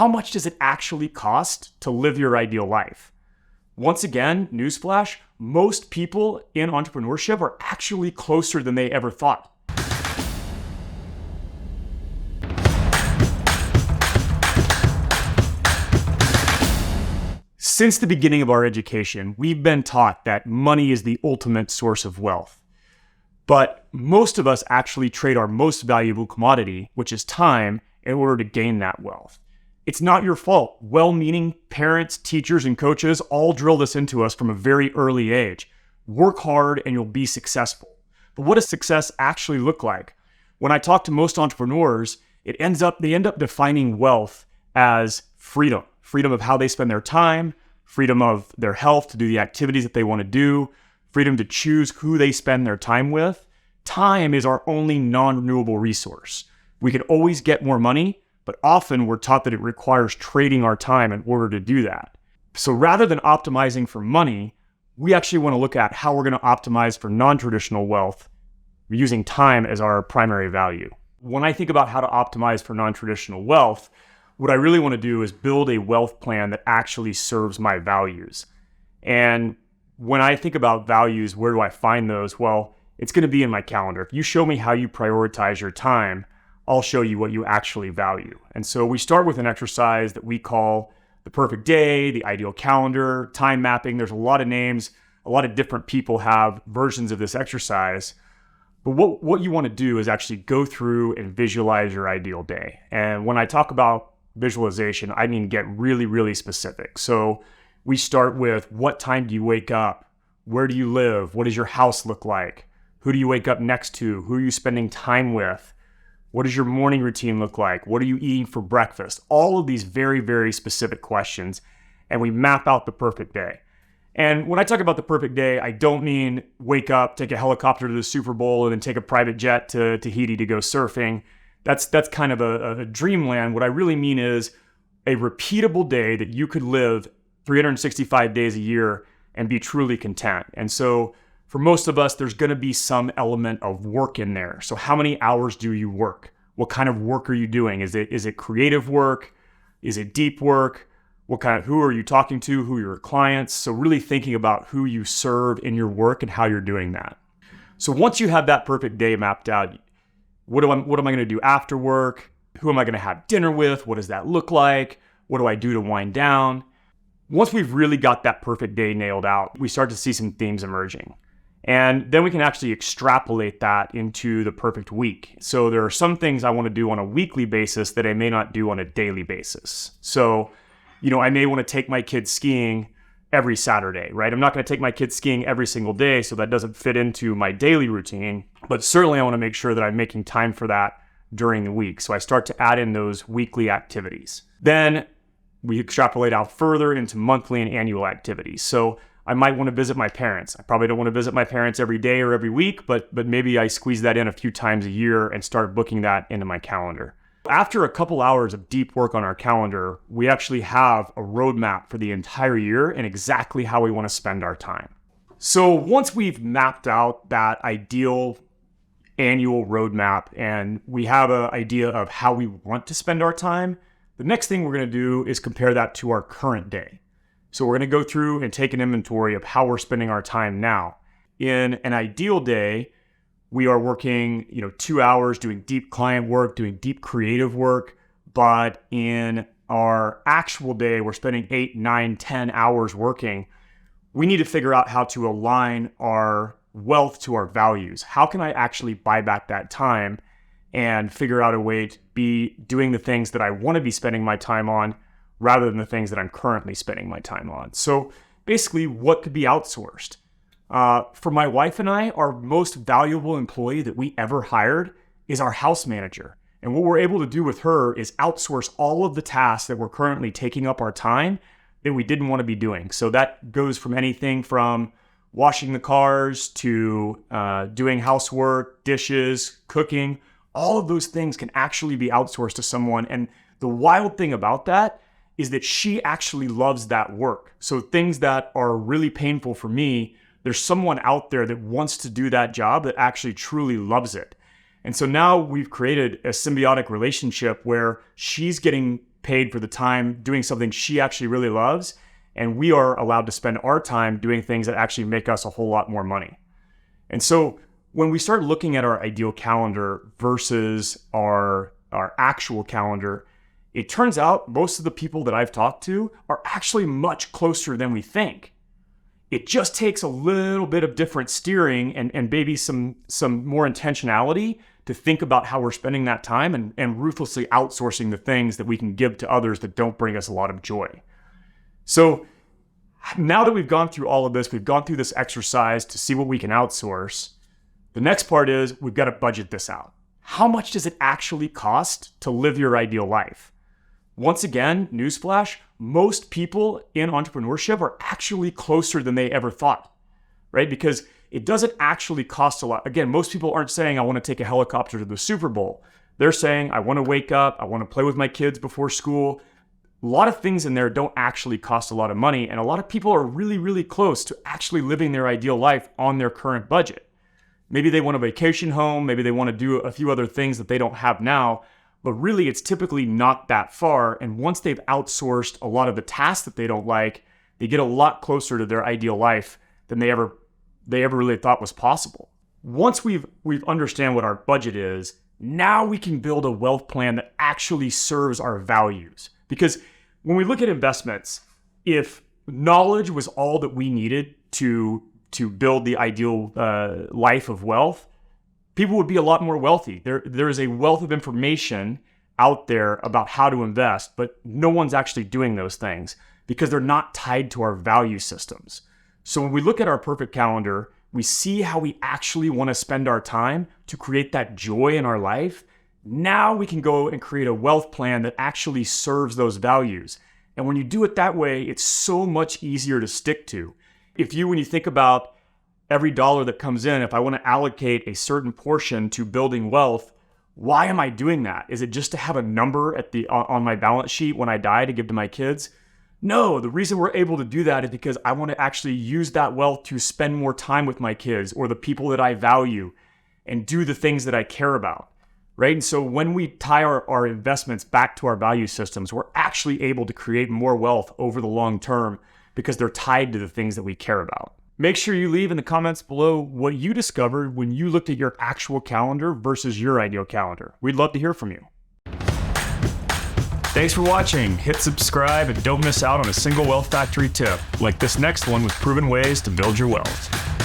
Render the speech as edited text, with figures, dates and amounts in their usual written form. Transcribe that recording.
how much does it actually cost to live your ideal life? Once again, newsflash, most people in entrepreneurship are actually closer than they ever thought. Since the beginning of our education, we've been taught that money is the ultimate source of wealth. But most of us actually trade our most valuable commodity, which is time, in order to gain that wealth. It's not your fault. Well-meaning parents, teachers, and coaches all drill this into us from a very early age. Work hard and you'll be successful. But what does success actually look like? When I talk to most entrepreneurs, they end up defining wealth as freedom. Freedom of how they spend their time, freedom of their health to do the activities that they want to do, freedom to choose who they spend their time with. Time is our only non-renewable resource. We can always get more money, but often we're taught that it requires trading our time in order to do that. So rather than optimizing for money, we actually want to look at how we're going to optimize for non-traditional wealth using time as our primary value. When I think about how to optimize for non-traditional wealth, what I really want to do is build a wealth plan that actually serves my values. And when I think about values, where do I find those? Well, it's going to be in my calendar. If you show me how you prioritize your time, I'll show you what you actually value. And so we start with an exercise that we call the perfect day, the ideal calendar, time mapping. There's a lot of names. A lot of different people have versions of this exercise. But what you want to do is actually go through and visualize your ideal day. And when I talk about visualization, I mean get really, really specific. So we start with, what time do you wake up? Where do you live? What does your house look like? Who do you wake up next to? Who are you spending time with? What does your morning routine look like? What are you eating for breakfast? All of these very, very specific questions. And we map out the perfect day. And when I talk about the perfect day, I don't mean wake up, take a helicopter to the Super Bowl, and then take a private jet to Tahiti to go surfing. That's kind of a dreamland. What I really mean is a repeatable day that you could live 365 days a year and be truly content. And so for most of us, there's going to be some element of work in there. So how many hours do you work? What kind of work are you doing? Is it creative work? Is it deep work? Who are you talking to? Who are your clients? So really thinking about who you serve in your work and how you're doing that. So once you have that perfect day mapped out, what am I going to do after work? Who am I going to have dinner with? What does that look like? What do I do to wind down? Once we've really got that perfect day nailed out, we start to see some themes emerging. And then we can actually extrapolate that into the perfect week. So there are some things I want to do on a weekly basis that I may not do on a daily basis. So, I may want to take my kids skiing every Saturday, right? I'm not going to take my kids skiing every single day, so that doesn't fit into my daily routine. But certainly I want to make sure that I'm making time for that during the week. So I start to add in those weekly activities. Then we extrapolate out further into monthly and annual activities. So I might want to visit my parents. I probably don't want to visit my parents every day or every week, but maybe I squeeze that in a few times a year and start booking that into my calendar. After a couple hours of deep work on our calendar, we actually have a roadmap for the entire year and exactly how we want to spend our time. So once we've mapped out that ideal annual roadmap and we have an idea of how we want to spend our time, the next thing we're going to do is compare that to our current day. So we're going to go through and take an inventory of how we're spending our time now. In an ideal day, we are working, 2 hours doing deep client work, doing deep creative work. But in our actual day, we're spending 8, 9, 10 hours working. We need to figure out how to align our wealth to our values. How can I actually buy back that time and figure out a way to be doing the things that I want to be spending my time on rather than the things that I'm currently spending my time on? So basically, what could be outsourced? For my wife and I, our most valuable employee that we ever hired is our house manager. And what we're able to do with her is outsource all of the tasks that were currently taking up our time that we didn't want to be doing. So that goes from anything from washing the cars to doing housework, dishes, cooking. All of those things can actually be outsourced to someone. And the wild thing about that is that she actually loves that work. So things that are really painful for me, there's someone out there that wants to do that job that actually truly loves it. And so now we've created a symbiotic relationship where she's getting paid for the time doing something she actually really loves, and we are allowed to spend our time doing things that actually make us a whole lot more money. And so when we start looking at our ideal calendar versus our actual calendar, it turns out most of the people that I've talked to are actually much closer than we think. It just takes a little bit of different steering and maybe some more intentionality to think about how we're spending that time and ruthlessly outsourcing the things that we can give to others that don't bring us a lot of joy. So now that we've gone through all of this, we've gone through this exercise to see what we can outsource. The next part is we've got to budget this out. How much does it actually cost to live your ideal life? Once again, newsflash, most people in entrepreneurship are actually closer than they ever thought, right? Because it doesn't actually cost a lot. Again, most people aren't saying, I want to take a helicopter to the Super Bowl. They're saying, I want to wake up, I want to play with my kids before school. A lot of things in there don't actually cost a lot of money. And a lot of people are really, really close to actually living their ideal life on their current budget. Maybe they want a vacation home. Maybe they want to do a few other things that they don't have now. But really, it's typically not that far. And once they've outsourced a lot of the tasks that they don't like, they get a lot closer to their ideal life than they ever really thought was possible. Once we've understand what our budget is, now we can build a wealth plan that actually serves our values. Because when we look at investments, if knowledge was all that we needed to build the ideal life of wealth, people would be a lot more wealthy. There is a wealth of information out there about how to invest, but no one's actually doing those things because they're not tied to our value systems. So when we look at our perfect calendar, we see how we actually want to spend our time to create that joy in our life. Now we can go and create a wealth plan that actually serves those values. And when you do it that way, it's so much easier to stick to. When you think about every dollar that comes in, if I want to allocate a certain portion to building wealth, why am I doing that? Is it just to have a number on my balance sheet when I die to give to my kids? No, the reason we're able to do that is because I want to actually use that wealth to spend more time with my kids or the people that I value and do the things that I care about, right? And so when we tie our investments back to our value systems, we're actually able to create more wealth over the long term because they're tied to the things that we care about. Make sure you leave in the comments below what you discovered when you looked at your actual calendar versus your ideal calendar. We'd love to hear from you. Thanks for watching. Hit subscribe and don't miss out on a single Wealth Factory tip, like this next one with proven ways to build your wealth.